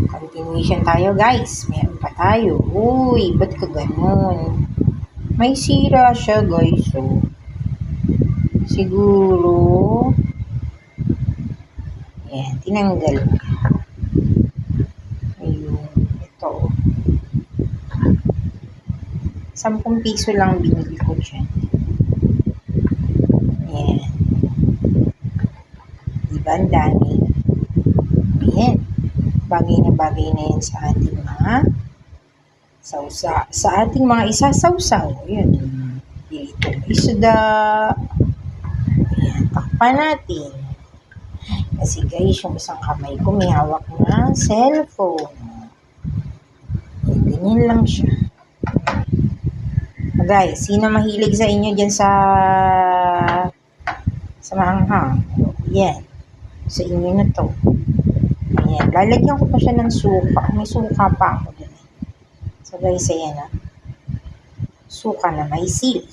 Continuation tayo guys. Meron pa tayo. Uy, ba't ka ganun? May sira siya guys. So, siguro, yan, tinanggal ko. Ayun, ito. 10 piso lang binili ko dyan. Yan. Diba, ang dami? Yan. Bagay na yan sa ating mga sa ating mga isasawsaw. Yan. Dito. Isda. Ayan. Takpan natin. Kasi guys, yung isang kamay ko may hawak na cellphone. Ayan, ganyan lang siya. Guys, sino mahilig sa inyo dyan sa maanghang? Yan. Sa inyo na to. Ayan. Lalagyan ko pa siya ng suka. May suka pa ako dun. So guys, ayan na. Suka na may sili.